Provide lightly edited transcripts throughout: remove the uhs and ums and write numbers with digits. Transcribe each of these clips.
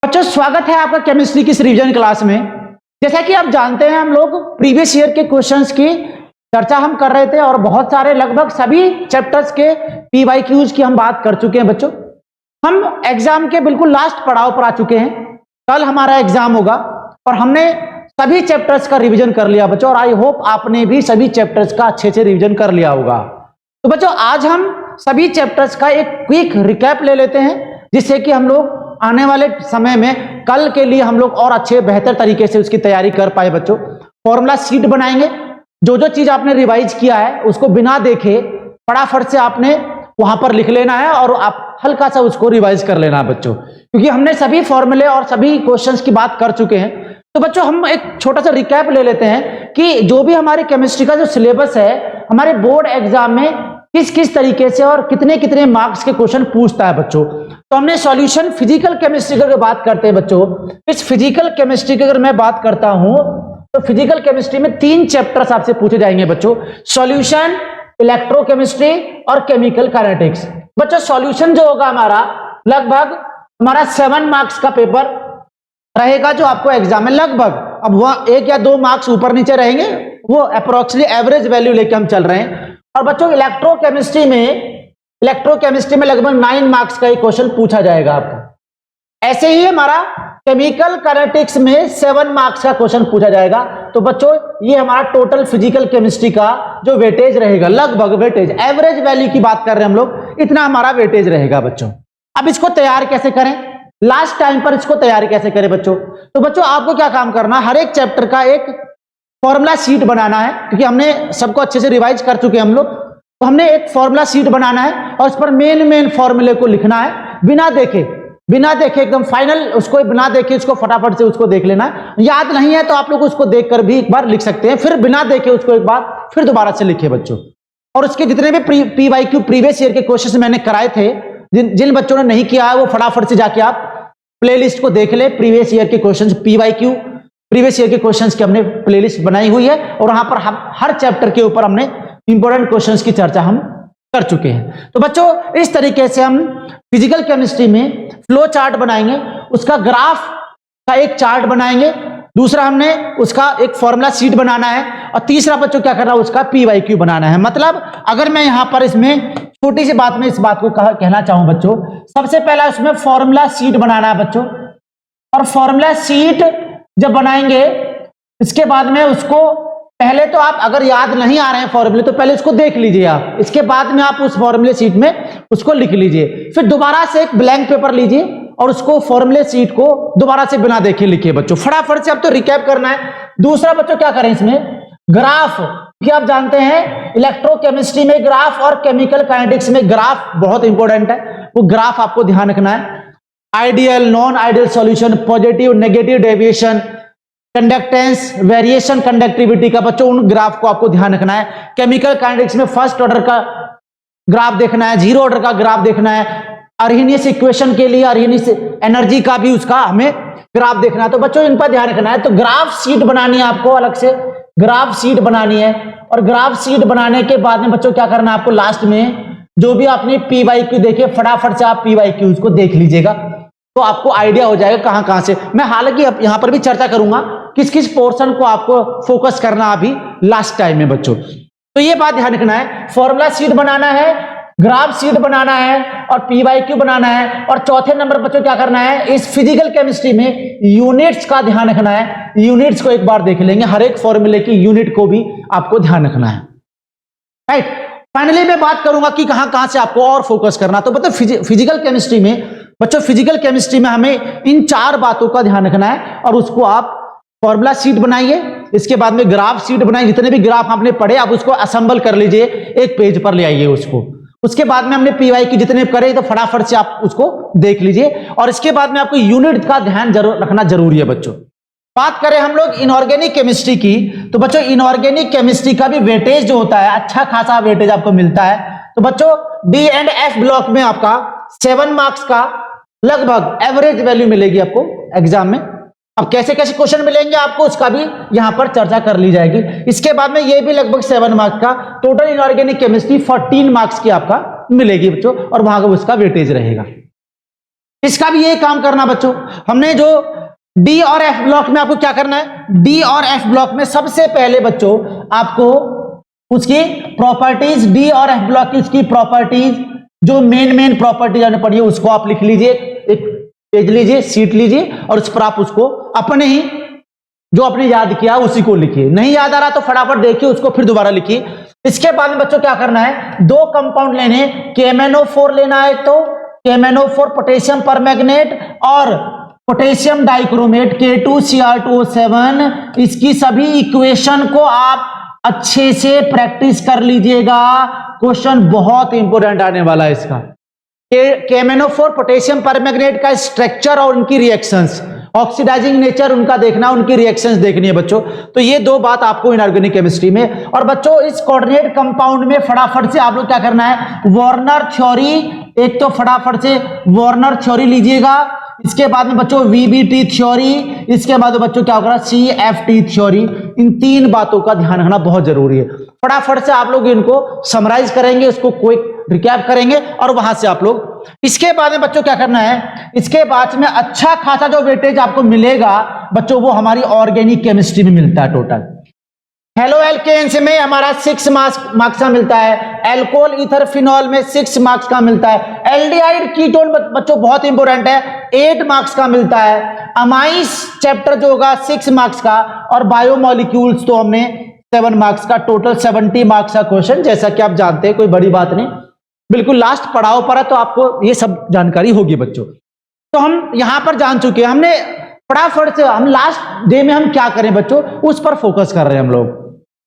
बच्चों स्वागत है आपका केमिस्ट्री की इस रिवीजन क्लास में। जैसा कि आप जानते हैं हम लोग प्रीवियस ईयर के क्वेश्चंस की चर्चा हम कर रहे थे और बहुत सारे लगभग सभी चैप्टर्स के पीवाईक्यूज की हम बात कर चुके हैं। बच्चों हम एग्जाम के बिल्कुल लास्ट पड़ाव पर आ चुके हैं। कल हमारा एग्जाम होगा और हमने सभी चैप्टर्स का रिविजन कर लिया बच्चों, और आई होप आपने भी सभी चैप्टर्स का अच्छे से रिविजन कर लिया होगा। तो बच्चों आज हम सभी चैप्टर्स का एक क्विक रिकैप ले लेते हैं, जिससे कि हम लोग आने वाले समय में कल के लिए हम लोग और अच्छे बेहतर तरीके से उसकी तैयारी कर पाए। बच्चों फॉर्मूला शीट बनाएंगे, जो जो चीज आपने रिवाइज किया है उसको बिना देखे फटाफट से आपने वहां पर लिख लेना है और आप हल्का सा उसको रिवाइज कर लेना है बच्चों, क्योंकि हमने सभी फॉर्मूले और सभी क्वेश्चंस की बात कर चुके हैं। तो बच्चों हम एक छोटा सा रिकैप ले लेते हैं कि जो भी हमारे केमिस्ट्री का जो सिलेबस है हमारे बोर्ड एग्जाम में किस किस तरीके से और कितने कितने मार्क्स के क्वेश्चन पूछता है बच्चों। तो हमने सॉल्यूशन फिजिकल केमिस्ट्री की बात करते हैं बच्चों। इस फिजिकल केमिस्ट्री की अगर मैं बात करता हूं तो फिजिकल केमिस्ट्री में 3 चैप्टर्स आपसे पूछे जाएंगे बच्चों, सॉल्यूशन, इलेक्ट्रोकेमिस्ट्री और केमिकल काइनेटिक्स। बच्चों सॉल्यूशन जो होगा हमारा लगभग हमारा 7 मार्क्स का पेपर रहेगा जो आपको एग्जाम में लगभग, अब वह 1 या 2 मार्क्स ऊपर नीचे रहेंगे, वो अप्रोक्सीमेटली एवरेज वैल्यू लेके हम चल रहे हैं। और बच्चों इलेक्ट्रोकेमिस्ट्री में लगभग 9 मार्क्स का एक क्वेश्चन पूछा जाएगा आपको। ऐसे ही हमारा केमिकल काइनेटिक्स में 7 मार्क्स का क्वेश्चन पूछा जाएगा। तो बच्चों ये हमारा टोटल फिजिकल केमिस्ट्री का जो वेटेज रहेगा, लगभग वेटेज एवरेज वैल्यू की बात कर रहे हैं हम लोग, इतना हमारा वेटेज रहेगा बच्चों। अब इसको तैयार कैसे करें, लास्ट टाइम पर इसको तैयार कैसे करें बच्चों? तो बच्चों आपको क्या काम करना, हर एक चैप्टर का एक फॉर्मूला शीट बनाना है, क्योंकि हमने सबको अच्छे से रिवाइज कर चुके हैं हम लोग। तो हमने एक फॉर्मूला शीट बनाना है और उस पर मेन फॉर्मूले को लिखना है बिना देखे एकदम फाइनल, उसको बिना देखे उसको फटाफट से उसको देख लेना है। याद नहीं है तो आप लोग उसको देखकर भी एक बार लिख सकते हैं, फिर बिना देखे उसको एक बार फिर दोबारा से लिखे बच्चों। और उसके जितने भी पीवाईक्यू प्रीवियस ईयर के क्वेश्चन मैंने कराए थे, जिन बच्चों ने नहीं किया है वो फटाफट से जाके आप प्लेलिस्ट को देख ले। प्रीवियस ईयर के क्वेश्चंस पीवाईक्यू प्रीवियस ईयर के क्वेश्चंस की हमने प्लेलिस्ट बनाई हुई है और वहां पर हम हर चैप्टर के ऊपर हमने इंपॉर्टेंट क्वेश्चंस की चर्चा हम कर चुके हैं। तो बच्चों इस तरीके से हम फिजिकल केमिस्ट्री में फ्लो चार्ट बनाएंगे, उसका ग्राफ का एक चार्ट बनाएंगे, दूसरा हमने उसका एक फॉर्मूला शीट बनाना है और तीसरा बच्चों क्या करना है, उसका पीवाईक्यू बनाना है। मतलब अगर मैं यहां पर इसमें छोटी सी बात में इस बात को कहना चाहूं बच्चों, सबसे पहला उसमें फॉर्मूला शीट बनाना है बच्चों। और फॉर्मूला शीट जब बनाएंगे इसके बाद में उसको पहले तो आप अगर याद नहीं आ रहे हैं फॉर्मूले तो पहले उसको देख लीजिए आप, इसके बाद में आप उस फॉर्मूले शीट में उसको लिख लीजिए। फिर दोबारा से एक ब्लैंक पेपर लीजिए और उसको फॉर्मूले शीट को दोबारा से बिना देखे लिखिए बच्चों, फटाफट से। अब तो रिकैप करना है। दूसरा बच्चों क्या करें, इसमें ग्राफ, कि आप जानते हैं इलेक्ट्रोकेमिस्ट्री में ग्राफ और केमिकल काइनेटिक्स में ग्राफ बहुत इंपॉर्टेंट है, वो ग्राफ आपको ध्यान रखना है। Ideal, non ideal solution, positive negative deviation, conductance, variation, conductivity का बच्चों उन ग्राफ को आपको ध्यान रखना है। केमिकल काइनेटिक्स में फर्स्ट ऑर्डर का ग्राफ देखना है, 0 ऑर्डर का ग्राफ देखना है, अर्हीनियस इक्वेशन के लिए अर्हीनियस एनर्जी का भी उसका हमें ग्राफ देखना है। तो बच्चों इन पर ध्यान रखना है। तो ग्राफ शीट बनानी है आपको, अलग से ग्राफ शीट बनानी है। और ग्राफ शीट बनाने के बाद में बच्चों क्या करना है आपको, लास्ट में जो भी आपने पीवाईक्यू देखे फटाफट से आप पीवाईक्यू को देख लीजिएगा, तो आपको आइडिया हो जाएगा कहां कहां से। मैं हालांकि यहां पर भी चर्चा करूंगा किस किस पोर्शन को आपको फोकस करना अभी लास्ट टाइम में बच्चों। तो ये बात ध्यान रखना है, फॉर्मूला शीट बनाना है, ग्राफ शीट बनाना है और पीवाईक्यू बनाना है। और चौथे नंबर बच्चों क्या करना है, इस फिजिकल केमिस्ट्री में यूनिट्स का ध्यान रखना है। यूनिट्स को एक बार देख लेंगे, हर एक फॉर्मूले की यूनिट को भी आपको ध्यान रखना है, राइट। फाइनली मैं बात करूंगा कि कहां कहां से आपको और फोकस करना। तो मतलब फिजिकल केमिस्ट्री में बच्चों, फिजिकल केमिस्ट्री में हमें इन 4 बातों का ध्यान रखना है और उसको आप फॉर्मूला शीट बनाइए, इसके बाद में ग्राफ शीट बनाइए, जितने भी ग्राफ आपने पढ़े आप उसको असेंबल कर लीजिए, एक पेज पर ले आइए उसको। उसके बाद में हमने पीवाई की जितने करे तो फटाफट से आप उसको देख लीजिए। और इसके बाद में आपको यूनिट का ध्यान रखना जरूरी है बच्चों। बात करें हम लोग इनऑर्गेनिक केमिस्ट्री की, तो बच्चों इनऑर्गेनिक केमिस्ट्री का भी वेटेज जो होता है अच्छा खासा वेटेज आपको मिलता है। तो बच्चों डी एंड एफ ब्लॉक में आपका 7 मार्क्स का लगभग एवरेज वैल्यू मिलेगी आपको एग्जाम में। अब कैसे कैसे क्वेश्चन मिलेंगे आपको उसका भी यहां पर चर्चा कर ली जाएगी। इसके बाद में ये भी लगभग 7 मार्क्स का, टोटल इनऑर्गेनिक केमिस्ट्री 14 मार्क्स की आपका मिलेगी बच्चों, और वहां का उसका वेटेज रहेगा। इसका भी यही काम करना बच्चों। हमने जो डी और एफ ब्लॉक में आपको क्या करना है, डी और एफ ब्लॉक में सबसे पहले बच्चों आपको उसकी प्रॉपर्टीज, डी और एफ ब्लॉक की उसकी प्रॉपर्टीज, जो मेन प्रॉपर्टीज आने पड़ी है उसको आप लिख लीजिए, एक पेज लीजिए, सीट लीजिए और उस पर आप उसको अपने ही जो आपने याद किया उसी को लिखिए। नहीं याद आ रहा तो फटाफट देखिए उसको, फिर दोबारा लिखिए। इसके बाद में बच्चों क्या करना है, दो कंपाउंड लेने, KMnO4 लेना है, तो KMnO4 पोटेशियम परमैंगनेट और पोटेशियम डाइक्रोमेट K2Cr2O7, इसकी सभी इक्वेशन को आप अच्छे से प्रैक्टिस कर लीजिएगा। क्वेश्चन बहुत इंपॉर्टेंट आने वाला है इसका। KMnO4 पोटेशियम परमैंगनेट का स्ट्रक्चर और उनकी रिएक्शंस, ऑक्सीडाइजिंग नेचर उनका देखना, उनकी रिएक्शंस देखनी है बच्चों। तो ये दो बात आपको इनऑर्गेनिक केमिस्ट्री में। और बच्चों इस कोऑर्डिनेट कंपाउंड में फटाफट से आप लोग क्या करना है, वार्नर थ्योरी, एक तो फटाफट से वार्नर थ्योरी लीजिएगा। इसके बाद में बच्चों VBT थ्योरी, इसके बाद बच्चों क्या होगा, CFT थ्योरी। इन तीन बातों का ध्यान रखना बहुत जरूरी है। फटाफट से आप लोग इनको समराइज करेंगे, इसको क्विक रिकैप करेंगे और वहां से आप लोग। इसके बाद में बच्चों क्या करना है, इसके बाद में अच्छा खासा जो वेटेज आपको मिलेगा बच्चों वो हमारी ऑर्गेनिक केमिस्ट्री में मिलता है। टोटल हेलो एल्केन्स में हमारा 6 मार्क्स का मिलता है, एल्कोहल ईथर फिनॉल में 6 मार्क्स का मिलता है, एल्डिहाइड कीटोन बच्चों बहुत इंपॉर्टेंट है 8 मार्क्स का मिलता है, अमाइस चैप्टर जो होगा 6 मार्क्स का, और बायोमोलिक्यूल्स तो हमने 7 मार्क्स का, टोटल 70 मार्क्स का क्वेश्चन। जैसा कि आप जानते हैं कोई बड़ी बात नहीं, बिल्कुल लास्ट पड़ाव पर है तो आपको ये सब जानकारी होगी बच्चों। तो हम यहां पर जान चुके हैं, हमने फटाफट से हम लास्ट डे में हम क्या करें बच्चों उस पर फोकस कर रहे हैं हम लोग,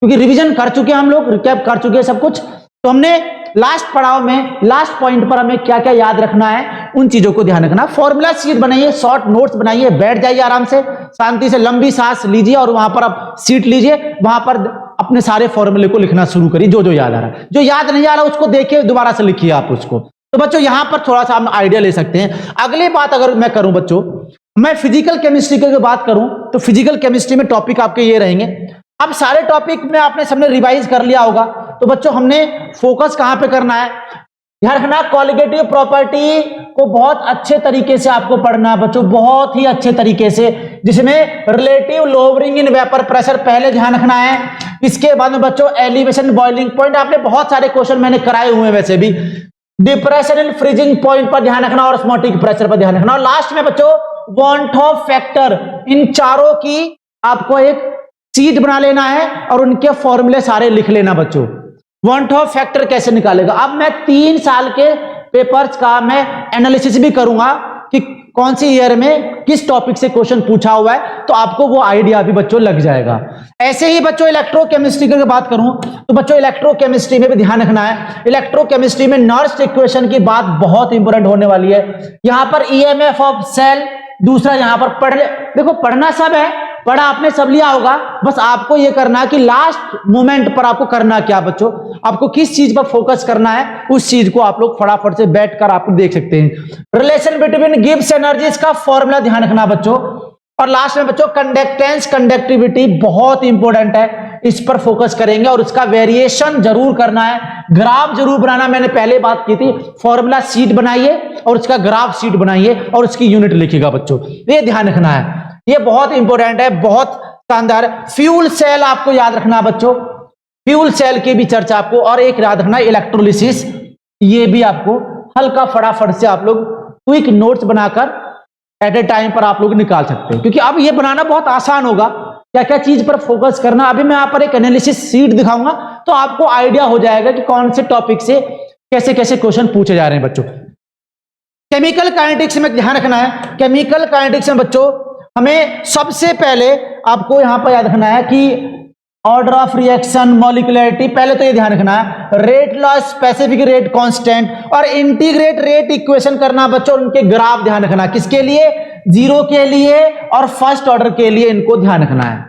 क्योंकि रिवीजन कर चुके हैं हम लोग, रिकैप कर चुके हैं सब कुछ। तो हमने लास्ट पड़ाव में लास्ट पॉइंट पर हमें क्या क्या याद रखना है उन चीजों को ध्यान रखना। फॉर्मूला शीट बनाइए, शॉर्ट नोट्स बनाइए, बैठ जाइए आराम से, शांति से लंबी सांस लीजिए और वहां पर आप सीट लीजिए, वहां पर अपने सारे फॉर्मूले को लिखना शुरू करिए, जो जो याद आ रहा है। जो याद नहीं आ रहा उसको देखिए, दोबारा से लिखिए आप उसको। तो बच्चों यहां पर थोड़ा सा हम आइडिया ले सकते हैं। अगली बात अगर मैं करूं बच्चों, मैं फिजिकल केमिस्ट्री की बात करूं तो फिजिकल केमिस्ट्री में टॉपिक आपके ये रहेंगे। अब सारे टॉपिक में आपने सबने रिवाइज कर लिया होगा, तो बच्चों हमने फोकस कहां पे करना है, ध्यान रखना कॉलिगेटिव प्रॉपर्टी को बहुत अच्छे तरीके से आपको पढ़ना है बच्चों, बहुत ही अच्छे तरीके से, जिसमें relative lowering in vapour pressure पहले ध्यान रखना है। इसके बाद में बच्चों एलिवेशन बॉइलिंग पॉइंट, आपने बहुत सारे क्वेश्चन मैंने कराए हुए हैं वैसे भी, डिप्रेशन एंड फ्रीजिंग पॉइंट पर ध्यान रखना और ऑस्मोटिक प्रेशर पर ध्यान रखना। और लास्ट में बच्चों वांट ऑफ फैक्टर, इन चारों की आपको एक सीट बना लेना है और उनके फॉर्मूले सारे लिख लेना बच्चों। वांट ऑफ फैक्टर कैसे निकालेगा, अब मैं 3 साल के पेपर्स का मैं एनालिसिस भी करूंगा कि कौन सी ईयर में किस टॉपिक से क्वेश्चन पूछा हुआ है, तो आपको वो आइडिया भी बच्चों लग जाएगा। ऐसे ही बच्चों इलेक्ट्रोकेमिस्ट्री की बात करूं तो बच्चों इलेक्ट्रोकेमिस्ट्री में भी ध्यान रखना है। इलेक्ट्रोकेमिस्ट्री में नॉर्थ इक्वेशन की बात बहुत इंपॉर्टेंट होने वाली है। यहां पर EMF ऑफ सेल, दूसरा यहां पर देखो पढ़ना सब है, पढ़ा आपने सब लिया होगा, बस आपको यह करना है कि लास्ट मोमेंट पर आपको करना क्या बच्चों, आपको किस चीज पर फोकस करना है, उस चीज को आप लोग फटाफट से बैठकर आप देख सकते हैं। रिलेशन बिटवीन गिब्स एनर्जीज का फॉर्मूला ध्यान रखना बच्चों। और लास्ट में बच्चों कंडक्टेंस कंडक्टिविटी बहुत इंपॉर्टेंट है, इस पर फोकस करेंगे और इसका वेरिएशन जरूर करना है, ग्राफ जरूर बनाना। मैंने पहले बात की थी, फॉर्मूला शीट बनाइए और उसका ग्राफ शीट बनाइए और उसकी यूनिट लिखिएगा बच्चों, ये ध्यान रखना है, ये बहुत इंपॉर्टेंट है, बहुत शानदार। फ्यूल सेल आपको याद रखना बच्चों, फ्यूल सेल की भी चर्चा आपको, और एक याद रखना इलेक्ट्रोलिसिस, ये भी आपको हल्का फटाफट से आप लोग क्विक नोट्स बनाकर एट ए टाइम पर आप लोग निकाल सकते हैं, क्योंकि अब ये बनाना बहुत आसान होगा, क्या क्या चीज पर फोकस करना। अभी मैं यहाँ पर एक एनालिसिस शीट दिखाऊंगा तो आपको आइडिया हो जाएगा कि कौन से टॉपिक से कैसे कैसे क्वेश्चन पूछे जा रहे हैं बच्चों। केमिकल काइनेटिक्स में ध्यान रखना है, केमिकल काइनेटिक्स में बच्चों हमें सबसे पहले आपको यहां पर याद रखना है कि ऑर्डर ऑफ रिएक्शन, मॉलिक्यूलरिटी, पहले तो ये ध्यान रखना है, rate law, specific rate constant, और इंटीग्रेट रेट इक्वेशन करना बच्चों, उनके ग्राफ ध्यान रखना, किसके लिए, जीरो के लिए और फर्स्ट ऑर्डर के लिए, इनको ध्यान रखना है,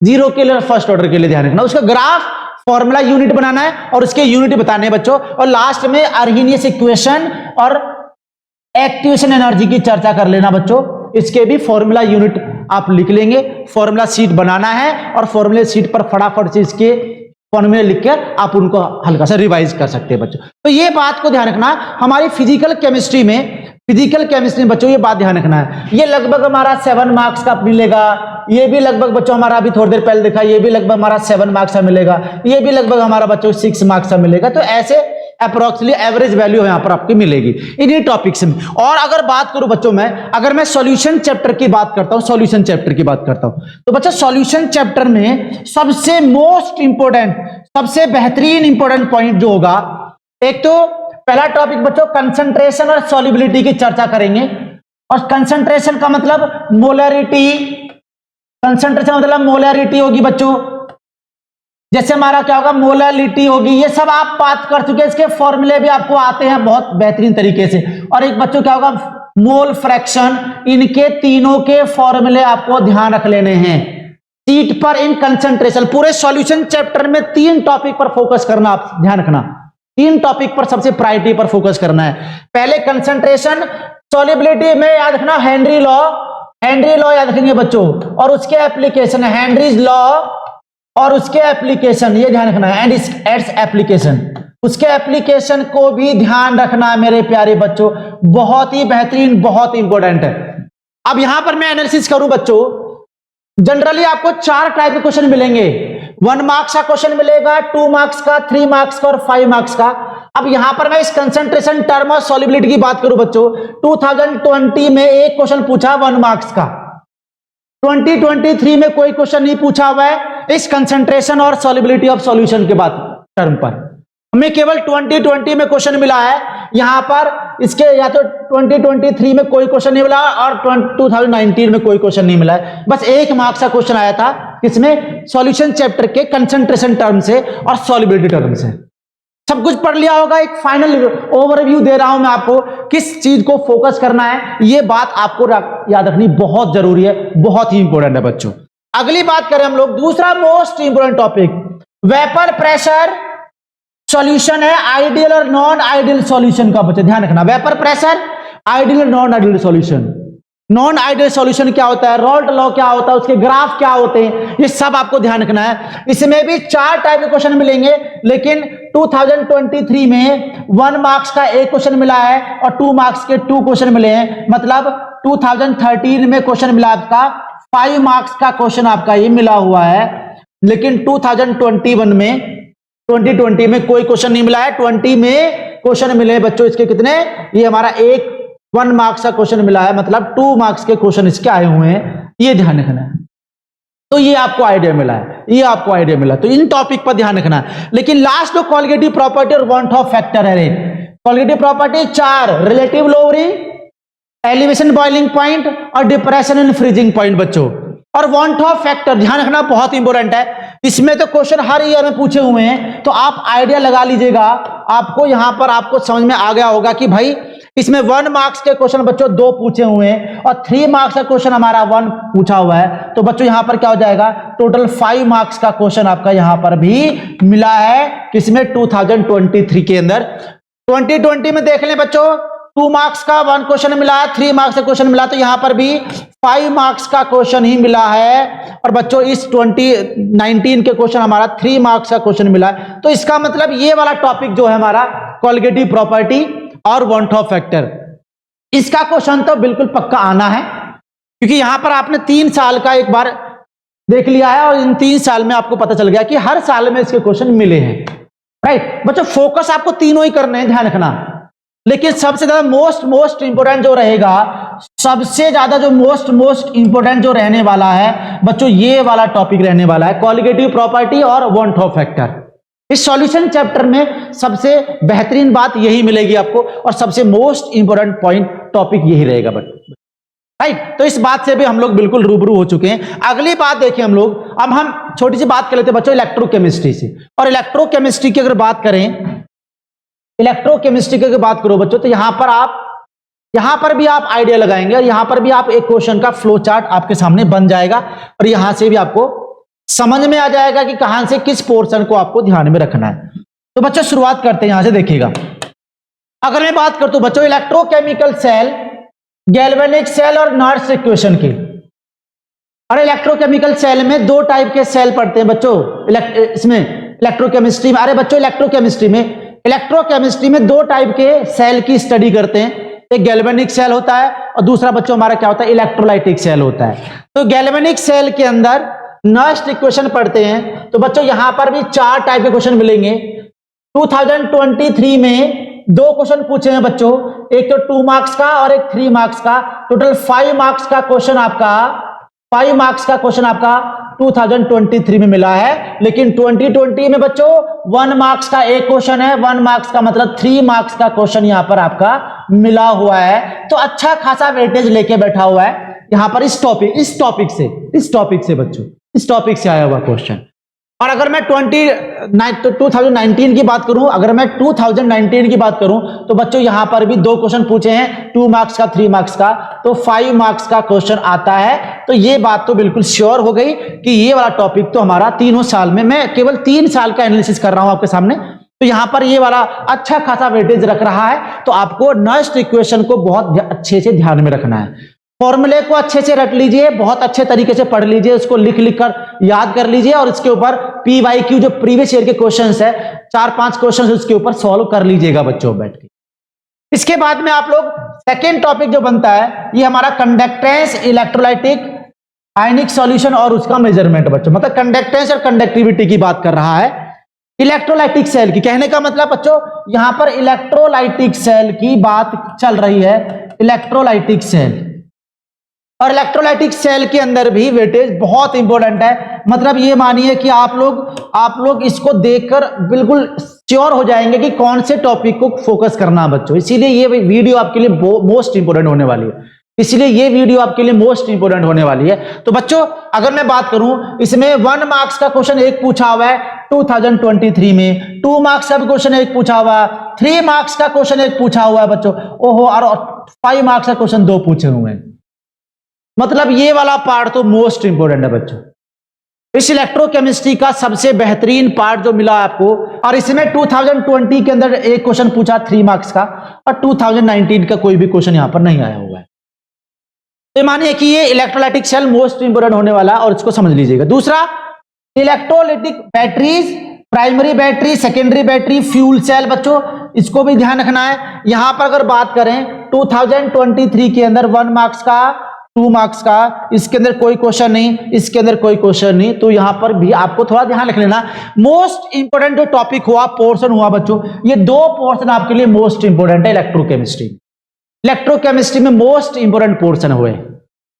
जीरो के लिए और फर्स्ट ऑर्डर के लिए ध्यान रखना। उसका ग्राफ, फॉर्मूला यूनिट बनाना है और उसके यूनिट बताने हैं बच्चों। और लास्ट में अर्हीनियस इक्वेशन और एक्टिवेशन एनर्जी की चर्चा कर लेना बच्चों, इसके भी फॉर्मूला यूनिट आप लिख लेंगे, फॉर्मूला शीट बनाना है और फॉर्मूला शीट पर फटाफट से इसके फॉर्मूले लिखकर आप उनको हल्का सा रिवाइज कर सकते हैं बच्चों। तो ये बात को ध्यान रखना, हमारी फिजिकल केमिस्ट्री में फिजिकल केमिस्ट्री में बच्चों ये बात ध्यान रखना है, ये लगभग हमारा 7 मार्क्स का मिलेगा। ये भी लगभग बच्चों हमारा अभी थोड़ी देर पहले देखा, ये भी लगभग हमारा 7 मार्क्स का मिलेगा। ये भी लगभग हमारा बच्चों 6 मार्क्स का मिलेगा। तो ऐसे अप्रोक्सीमेटली एवरेज वैल्यू यहाँ पर आपकी मिलेगी इन्हीं टॉपिक्स में। और अगर बात करूं बच्चों अगर मैं सॉल्यूशन चैप्टर की बात करता हूं, सॉल्यूशन चैप्टर की बात करता हूं, तो बच्चों सॉल्यूशन चैप्टर में सबसे मोस्ट इंपोर्टेंट, सबसे बेहतरीन इंपोर्टेंट पॉइंट जो होगा, एक तो पहला टॉपिक बच्चों कंसंट्रेशन और सॉल्युबिलिटी की चर्चा करेंगे। और कंसंट्रेशन का मतलब मोलरिटी, कंसंट्रेशन मतलब मोलरिटी होगी बच्चों, जैसे हमारा क्या होगा मोलरिटी होगी। ये सब आप बात कर चुके हैं, इसके फॉर्मूले भी आपको आते हैं बहुत बेहतरीन तरीके से। और एक बच्चों क्या होगा मोल फ्रैक्शन, इनके तीनों के फॉर्मूले आपको ध्यान रख लेने हैं। सीट पर इन कंसंट्रेशन, पूरे सॉल्यूशन चैप्टर में 3 टॉपिक पर फोकस करना, आप ध्यान रखना 3 टॉपिक पर सबसे प्रायोरिटी पर फोकस करना है। पहले कंसंट्रेशन, सॉल्युबिलिटी में याद रखना हेनरी लॉ, हेनरी लॉ याद रखेंगे बच्चों, और उसके एप्लीकेशन है हेनरीज लॉ और उसके एप्लीकेशन, ये ध्यान रखना है, एंड इट्स एप्लीकेशन, उसके एप्लीकेशन को भी ध्यान रखना मेरे प्यारे बच्चों, बहुत ही बेहतरीन, बहुत इंपॉर्टेंट है। अब यहां पर मैं एनालिसिस करूं बच्चों, जनरली आपको 4 टाइप के क्वेश्चन मिलेंगे। 1 मार्क्स का क्वेश्चन मिलेगा, 2 मार्क्स का, 3 मार्क्स का और 5 मार्क्स का। अब यहां पर मैं इस कंसंट्रेशन टर्म और सॉल्युबिलिटी की बात करूं बच्चों, 2020 में एक क्वेश्चन पूछा 1 मार्क्स का, 2023 में कोई क्वेश्चन नहीं पूछा हुआ है इस कंसंट्रेशन और सॉल्युबिलिटी ऑफ सॉल्यूशन के बाद टर्म पर। हमें केवल 2020 में क्वेश्चन मिला है यहां पर, इसके या तो 2023 में कोई क्वेश्चन नहीं मिला और 2019 में कोई क्वेश्चन नहीं मिला है। बस 1 मार्क्स का क्वेश्चन आया था किसमें, सॉल्यूशन चैप्टर के कंसंट्रेशन टर्म से और सॉल्युबिलिटी टर्म से। सब कुछ पढ़ लिया होगा, एक फाइनल ओवरव्यू दे रहा हूं मैं आपको, किस चीज को फोकस करना है, ये बात आपको याद रखनी बहुत जरूरी है, बहुत ही इंपॉर्टेंट है बच्चों। अगली बात करें हम लोग, दूसरा most important topic vapour pressure solution है, आइडियल और नॉन आइडियल सॉल्यूशन का बच्चे ध्यान रखना। वेपर प्रेशर, आइडियल और non ideal solution. Non ideal solution क्या होता है, रॉल्ट लॉ क्या होता है, उसके ग्राफ क्या होते हैं, ये सब आपको ध्यान रखना है। इसमें भी 4 टाइप के क्वेश्चन मिलेंगे, लेकिन 2023 में 1 मार्क्स का एक क्वेश्चन मिला है और 2 मार्क्स के 2 क्वेश्चन मिले हैं। मतलब 2013 में क्वेश्चन मिला आपका 5 मार्क्स का क्वेश्चन आपका ये मिला हुआ है, लेकिन 2021 में 2020 में कोई क्वेश्चन नहीं मिला है। 20 में क्वेश्चन मिले बच्चों इसके कितने, ये हमारा 1 मार्क्स का क्वेश्चन मिला है, मतलब 2 मार्क्स के क्वेश्चन इसके आए हुए हैं, ये ध्यान रखना है। तो ये आपको आइडिया मिला है, ये आपको आइडिया मिला, तो इन टॉपिक पर ध्यान रखना है। लेकिन लास्ट जो कॉलिगेटिव प्रॉपर्टी और वांट ऑफ फैक्टर है, colligative property 4, relative lowering, elevation boiling point और डिप्रेशन एंड फ्रीजिंग पॉइंट बच्चों। और वांट ऑफ फैक्टर ध्यान रखना बहुत इंपॉर्टेंट है, इसमें तो क्वेश्चन हर ईयर में पूछे हुए हैं, तो आप आइडिया लगा लीजिएगा। आपको यहां पर आपको समझ में आ गया होगा कि भाई इसमें 1 मार्क्स के क्वेश्चन बच्चों 2 पूछे हुए हैं और 3 मार्क्स का क्वेश्चन हमारा 1 पूछा हुआ है, तो बच्चों यहां पर क्या हो जाएगा, टोटल 5 मार्क्स का क्वेश्चन आपका यहां पर भी मिला है, किसमें 2023 के अंदर। 2020 में देख लें बच्चों, 2 मार्क्स का 1 क्वेश्चन मिला है, 3 मार्क्स का क्वेश्चन मिला, तो यहां पर भी 5 मार्क्स का क्वेश्चन ही मिला है। और बच्चों इस 2019 के क्वेश्चन हमारा 3 मार्क्स का क्वेश्चन मिला है। तो इसका मतलब ये वाला टॉपिक जो है हमारा कॉलिगेटिव प्रॉपर्टी और वांट ऑफ फैक्टर, इसका क्वेश्चन तो बिल्कुल पक्का आना है, क्योंकि यहां पर आपने 3 साल का एक बार देख लिया है और इन 3 साल में आपको पता चल गया कि हर साल में इसके क्वेश्चन मिले हैं। राइट बच्चों, फोकस आपको तीनों ही करने हैं, ध्यान रखना। लेकिन सबसे ज्यादा मोस्ट इंपोर्टेंट जो रहेगा, सबसे ज्यादा जो मोस्ट इंपोर्टेंट जो रहने वाला है बच्चों, ये वाला टॉपिक रहने वाला है, कॉलिगेटिव प्रॉपर्टी और वांट ऑफ फैक्टर। इस सॉल्यूशन चैप्टर में सबसे बेहतरीन बात यही मिलेगी आपको और सबसे मोस्ट इंपोर्टेंट पॉइंट टॉपिक यही रहेगा बच्चों। राइट, तो इस बात से भी हम लोग बिल्कुल रूबरू हो चुके हैं। अगली बात देखिए हम लोग, अब हम छोटी सी बात कर लेते हैं बच्चों इलेक्ट्रोकेमिस्ट्री से। और इलेक्ट्रोकेमिस्ट्री की अगर बात करें, इलेक्ट्रोकेमिस्ट्री की अगर बात करो बच्चों, तो यहां पर भी आप आइडिया लगाएंगे और यहां पर भी आप एक क्वेश्चन का फ्लो चार्ट आपके सामने बन जाएगा और यहां से भी आपको समझ में आ जाएगा कि कहां से किस पोर्शन को आपको ध्यान में रखना है। तो बच्चों शुरुआत करते हैं, यहां से देखिएगा। अगर मैं बात करता हूं बच्चों इलेक्ट्रोकेमिकल सेल, गैल्वेनिक सेल और नॉर्स इक्वेशन की, और इलेक्ट्रोकेमिकल सेल में 2 टाइप के सेल पढ़ते हैं बच्चों इसमें इलेक्ट्रोकेमिस्ट्री में। अरे बच्चों इलेक्ट्रोकेमिस्ट्री में 2 टाइप के सेल की स्टडी करते हैं, एक गैल्वेनिक सेल होता है और दूसरा बच्चों हमारा क्या होता है, इलेक्ट्रोलाइटिक सेल होता है। तो गैल्वेनिक सेल के अंदर नेक्स्ट इक्वेशन पढ़ते हैं। तो बच्चों यहां पर भी 4 टाइप के क्वेश्चन मिलेंगे। 2023 में 2 क्वेश्चन पूछे हैं बच्चों, एक तो 2 मार्क्स का और एक 3 मार्क्स का। टोटल 5 मार्क्स का क्वेश्चन आपका 2023 में मिला है। लेकिन 2020 में बच्चों 1 मार्क्स का एक क्वेश्चन है, 1 मार्क्स का मतलब 3 मार्क्स का क्वेश्चन यहां पर आपका मिला हुआ है। तो अच्छा खासा वेटेज लेके बैठा हुआ है यहां पर इस टॉपिक से बच्चों, इस टॉपिक से आया हुआ क्वेश्चन। और अगर मैं 2019 की बात करूं, तो बच्चों यहां पर भी 2 क्वेश्चन पूछे हैं, 2 मार्क्स का 3 मार्क्स का, तो 5 मार्क्स का क्वेश्चन आता है। तो ये बात तो बिल्कुल श्योर हो गई कि ये वाला टॉपिक तो हमारा तीनों साल में, मैं केवल 3 साल का एनालिसिस कर रहा हूं आपके सामने, तो यहां पर ये वाला अच्छा खासा वेटेज रख रहा है। तो आपको नेक्स्ट इक्वेशन को बहुत अच्छे से ध्यान में रखना है, फॉर्मूले को अच्छे से रट लीजिए, बहुत अच्छे तरीके से पढ़ लीजिए, उसको लिख कर याद कर लीजिए और इसके ऊपर PYQ जो प्रीवियस ईयर के क्वेश्चंस है 4-5 क्वेश्चंस उसके ऊपर सॉल्व कर लीजिएगा बच्चों बैठ के। इसके बाद में आप लोग सेकेंड टॉपिक जो बनता है ये हमारा कंडक्टेंस, इलेक्ट्रोलाइटिक, आयनिक सॉल्यूशन और उसका मेजरमेंट बच्चों, मतलब कंडक्टेंस और कंडक्टिविटी की बात कर रहा है। इलेक्ट्रोलाइटिक सेल की कहने का मतलब बच्चों यहां पर इलेक्ट्रोलाइटिक सेल की बात चल रही है, इलेक्ट्रोलाइटिक सेल। और इलेक्ट्रोलाइटिक सेल के अंदर भी वेटेज बहुत इंपॉर्टेंट है। मतलब ये मानिए कि आप लोग इसको देखकर बिल्कुल श्योर हो जाएंगे कि कौन से टॉपिक को फोकस करना है बच्चों। इसीलिए ये वीडियो आपके लिए मोस्ट इंपोर्टेंट होने वाली है। तो बच्चों अगर मैं बात करूं इसमें 1 मार्क्स का क्वेश्चन एक पूछा हुआ है 2023 में, 2 मार्क्स का भी क्वेश्चन एक पूछा हुआ है, 3 मार्क्स का क्वेश्चन एक पूछा हुआ है बच्चों, ओहो, और 5 मार्क्स का क्वेश्चन 2 पूछे हुए हैं। मतलब ये वाला पार्ट तो मोस्ट इंपोर्टेंट है बच्चों। इस इलेक्ट्रोकेमिस्ट्री का सबसे बेहतरीन पार्ट जो मिला आपको, और इसमें 2020 के अंदर एक क्वेश्चन पूछा 3 मार्क्स का और 2019 का कोई भी क्वेश्चन यहां पर नहीं आया हुआ है। तो मानिए कि ये इलेक्ट्रोलाइटिक सेल मोस्ट इंपोर्टेंट होने वाला है और इसको समझ लीजिएगा। दूसरा electrolytic batteries, primary battery, secondary battery, fuel cell बच्चों, इसको भी ध्यान रखना है। यहां पर अगर बात करें 2023 के अंदर 1 मार्क्स का, 2 मार्क्स का, इसके अंदर कोई क्वेश्चन नहीं, इसके अंदर कोई क्वेश्चन नहीं, तो यहां पर भी आपको थोड़ा ध्यान रख लेना। मोस्ट इंपोर्टेंट जो टॉपिक हुआ, पोर्शन हुआ बच्चों, ये 2 पोर्शन आपके लिए मोस्ट इंपोर्टेंट है इलेक्ट्रोकेमिस्ट्री में मोस्ट इंपोर्टेंट पोर्शन हुए।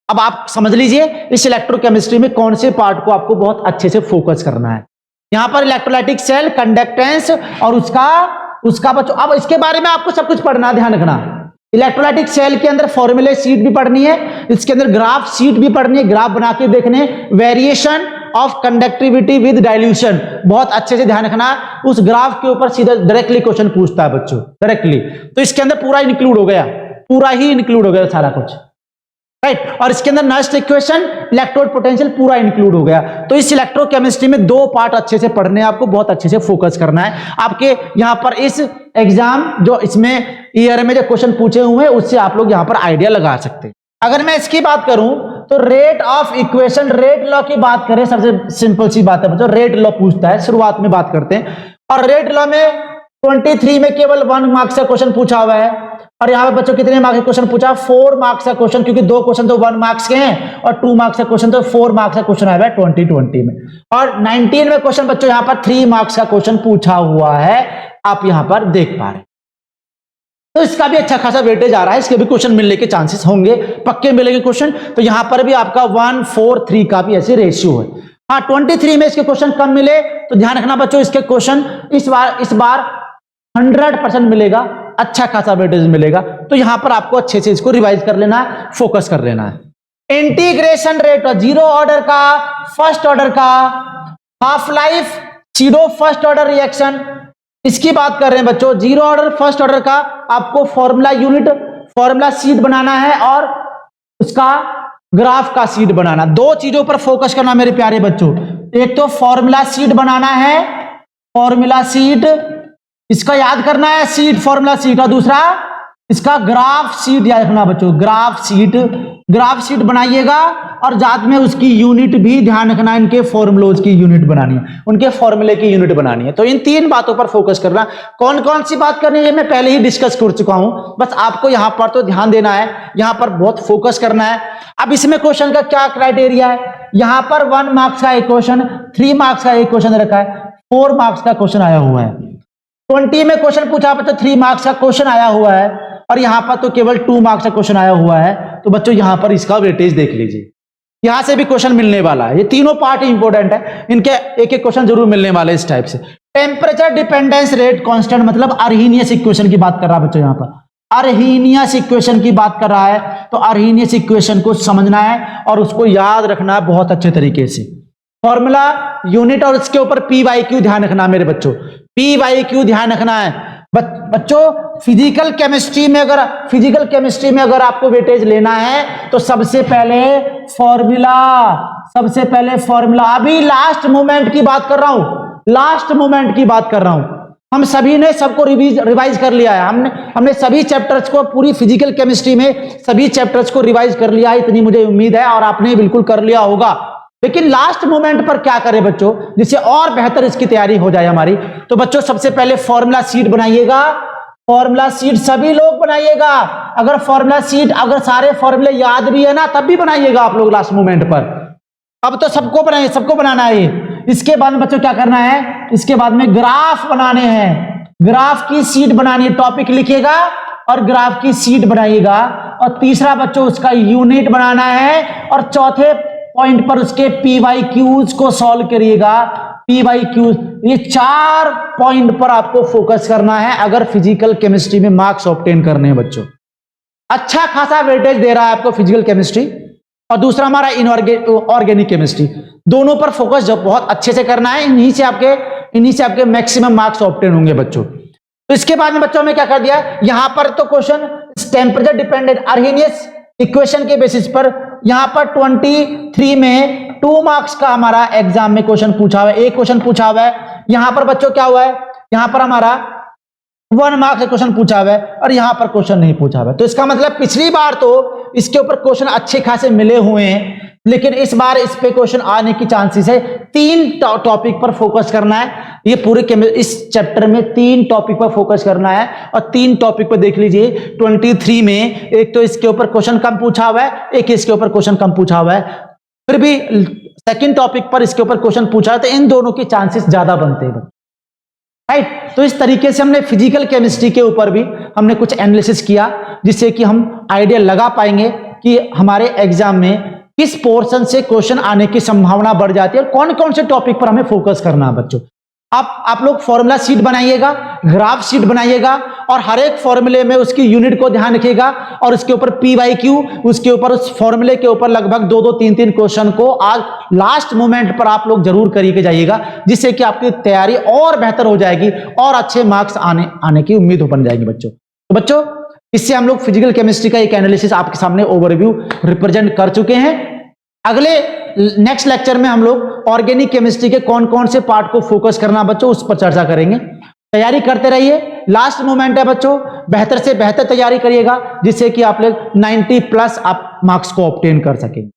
अब आप समझ लीजिए इस इलेक्ट्रोकेमिस्ट्री में कौन से पार्ट को आपको बहुत अच्छे से फोकस करना है। यहां पर इलेक्ट्रोलाइटिक सेल, कंडक्टेंस और उसका बच्चों, अब इसके बारे में आपको सब कुछ पढ़ना, ध्यान रखना। इलेक्ट्रोलाइटिक सेल के अंदर फॉर्मूले शीट भी पढ़नी है, इसके अंदर ग्राफ शीट भी पढ़नी है, ग्राफ बना के देखने, variation of conductivity with dilution, बहुत अच्छे से ध्यान रखना। उस ग्राफ के ऊपर सीधा डायरेक्टली क्वेश्चन पूछता है बच्चों, डायरेक्टली। तो इसके अंदर पूरा इंक्लूड हो गया, सारा कुछ, राइट। और इसके अंदर नेक्स्ट इक्वेशन, इलेक्ट्रोड पोटेंशियल पूरा इंक्लूड हो गया। तो इस इलेक्ट्रोकेमिस्ट्री में 2 पार्ट अच्छे से पढ़ने हैं, आपको बहुत अच्छे से फोकस करना है। आपके यहां पर इस एग्जाम जो इसमें ईयर में जो क्वेश्चन पूछे हुए हैं उससे आप लोग यहां पर आइडिया लगा सकते हैं। अगर मैं इसकी बात करूं तो rate of equation, rate law की बात करें, सबसे सिंपल सी बात है बच्चों, रेट लॉ पूछता है, शुरुआत में बात करते हैं। और रेट लॉ में 23 में केवल 1 मार्क्स का क्वेश्चन पूछा हुआ है, और यहां पे बच्चों कितने मार्क्स का क्वेश्चन पूछा, 4 मार्क्स का क्वेश्चन, क्योंकि 2 क्वेश्चन तो 1 मार्क्स के हैं और 2 मार्क्स का क्वेश्चन तो 4 मार्क्स का क्वेश्चन आया है 2020 में। और 19 में क्वेश्चन बच्चों यहां पर 3 मार्क्स का क्वेश्चन पूछा हुआ है, आप यहां पर देख पा रहे। तो इसका भी अच्छा खासा वेटेज आ रहा है, इसके भी क्वेश्चन मिलने के चांसेस होंगे, पक्के मिलेंगे क्वेश्चन। तो यहां पर भी आपका 1, 4, 3 का भी ऐसे रेशियो है। हाँ, 23 में इसके क्वेश्चन कम मिले तो ध्यान रखना बच्चों, इसके क्वेश्चन इस बार 100% मिलेगा, अच्छा खासा वेटेज मिलेगा। तो यहां पर आपको अच्छे से इसको रिवाइज कर लेना है, फोकस कर लेना है। इंटीग्रेशन रेट, 0 ऑर्डर का, फर्स्ट ऑर्डर का, half life, pseudo first order reaction, इसकी बात कर रहे हैं बच्चों। 0 ऑर्डर, फर्स्ट ऑर्डर का आपको फॉर्मूला शीट बनाना है और उसका ग्राफ का शीट बनाना। 2 चीजों पर फोकस करना मेरे प्यारे बच्चों, एक तो फॉर्मूला शीट बनाना है, फॉर्मूला शीट इसका याद करना है, शीट, फॉर्मूला शीट, और दूसरा इसका ग्राफ शीट याद रखना बच्चों, ग्राफ शीट बनाइएगा और साथ में उसकी यूनिट भी ध्यान रखना, इनके फॉर्मूलोज की यूनिट बनानी है, उनके फॉर्मूले की यूनिट बनानी है। तो इन 3 बातों पर फोकस करना। कौन कौन सी बात करनी है मैं पहले ही डिस्कस कर चुका हूं, बस आपको यहां पर तो ध्यान देना है, यहां पर बहुत फोकस करना है। अब इसमें क्वेश्चन का क्या क्राइटेरिया है, यहां पर 1 मार्क्स का एक क्वेश्चन, 3 मार्क्स का एक क्वेश्चन रखा है, 4 मार्क्स का क्वेश्चन आया हुआ है। 20 में क्वेश्चन पूछा बच्चों, 3 मार्क्स का क्वेश्चन आया हुआ है और यहां पर तो केवल 2 मार्क्स का क्वेश्चन आया हुआ है। तो बच्चों यहां पर इसका वेटेज देख लीजिए, यहां से भी क्वेश्चन मिलने वाला है। ये तीनों पार्ट इंपॉर्टेंट है, इनके एक एक क्वेश्चन जरूर मिलने वाले इस टाइप से। टेम्परेचर डिपेंडेंस रेट कांस्टेंट मतलब अर्हीनियस इक्वेशन की बात कर रहा है बच्चों, यहां पर अर्हीनियस इक्वेशन की बात कर रहा है। तो अर्हीनियस इक्वेशन को समझना है और उसको याद रखना है बहुत अच्छे तरीके से। फॉर्मूला, यूनिट और उसके ऊपर पी वाई क्यू ध्यान रखना मेरे बच्चों, पी वाई क्यू ध्यान रखना है बच्चों। फिजिकल केमिस्ट्री में अगर आपको वेटेज लेना है तो सबसे पहले फॉर्मूला, अभी लास्ट मोमेंट की बात कर रहा हूं, हम सभी ने सबको रिवाइज कर लिया है, हमने सभी चैप्टर्स को, पूरी फिजिकल केमिस्ट्री में सभी चैप्टर्स को रिवाइज कर लिया है, इतनी मुझे उम्मीद है, और आपने बिल्कुल कर लिया होगा। लेकिन लास्ट मोमेंट पर क्या करें बच्चों, जिससे और बेहतर इसकी तैयारी हो जाए हमारी। तो बच्चों सबसे पहले फॉर्मूला शीट बनाइएगा, फॉर्मूला शीट सभी लोग बनाइएगा। अगर सारे फॉर्मूले याद भी है ना तब भी बनाइएगा आप लोग लास्ट मोमेंट पर। अब तो सबको बनाना है। इसके बाद में बच्चों क्या करना है, इसके बाद में ग्राफ बनाने हैं, ग्राफ की शीट बनानी है, टॉपिक लिखिएगा और ग्राफ की शीट बनाइएगा। और तीसरा बच्चों उसका यूनिट बनाना है और चौथे पॉइंट पर उसके पी वाई क्यूज को सॉल्व करिएगा। पी वाई क्यूज, ये 4 पॉइंट पर आपको फोकस करना है अगर फिजिकल केमिस्ट्री में मार्क्स ऑब्टेन करने हैं बच्चों। अच्छा खासा वेटेज दे रहा है आपको फिजिकल केमिस्ट्री, और दूसरा हमारा ऑर्गेनिक केमिस्ट्री, दोनों पर फोकस जो बहुत अच्छे से करना है। इन्हीं से आपके मैक्सिमम मार्क्स ऑब्टेन होंगे बच्चों। तो इसके बाद में बच्चों में क्या कर दिया, यहां पर तो क्वेश्चन टेम्परेचर डिपेंडेंट अर्हीनियस इक्वेशन के बेसिस पर यहां पर 23 में 2 मार्क्स का हमारा एग्जाम में क्वेश्चन पूछा हुआ है, एक क्वेश्चन पूछा हुआ है। यहां पर बच्चों क्या हुआ है, यहां पर हमारा 1 मार्क्स का क्वेश्चन पूछा हुआ है और यहां पर क्वेश्चन नहीं पूछा हुआ है। तो इसका मतलब पिछली बार तो इसके ऊपर क्वेश्चन अच्छे खासे मिले हुए हैं, लेकिन इस बार इस पे क्वेश्चन आने की चांसेस है। 3 टॉपिक पर फोकस करना है, ये पूरे इस चैप्टर में 3 टॉपिक पर फोकस करना है। और 3 टॉपिक पर देख लीजिए 23 में एक तो इसके ऊपर क्वेश्चन कम पूछा हुआ है, एक इसके ऊपर क्वेश्चन कम पूछा हुआ है, फिर भी सेकंड टॉपिक पर इसके ऊपर क्वेश्चन पूछा है, तो इन दोनों के चांसेस ज्यादा बनते हैं, राइट। तो इस तरीके से हमने फिजिकल केमिस्ट्री के ऊपर भी हमने कुछ एनालिसिस किया, जिससे कि हम आइडिया लगा पाएंगे कि हमारे एग्जाम में किस पोर्शन से क्वेश्चन आने की संभावना बढ़ जाती है और कौन कौन से टॉपिक पर हमें फोकस करना है बच्चों। आप लोग फॉर्मूला शीट बनाइएगा, ग्राफ शीट बनाइएगा और हर एक फॉर्मूले में उसकी यूनिट को ध्यान रखिएगा और उसके ऊपर पी वाई क्यू, उसके ऊपर उस फॉर्मूले के ऊपर लगभग 2-2, 3-3 क्वेश्चन को आज लास्ट मोमेंट पर आप लोग जरूर करके जाइएगा, जिससे कि आपकी तैयारी और बेहतर हो जाएगी और अच्छे मार्क्स आने की उम्मीद बन जाएगी बच्चों। तो बच्चों इससे हम लोग फिजिकल केमिस्ट्री का एक एनालिसिस आपके सामने ओवरव्यू रिप्रेजेंट कर चुके हैं। अगले नेक्स्ट लेक्चर में हम लोग ऑर्गेनिक केमिस्ट्री के कौन कौन से पार्ट को फोकस करना बच्चों, उस पर चर्चा करेंगे। तैयारी करते रहिए, लास्ट मोमेंट है बच्चों, बेहतर से बेहतर तैयारी करिएगा, जिससे कि आप लोग 90+ आप मार्क्स को ऑब्टेन कर सकेंगे।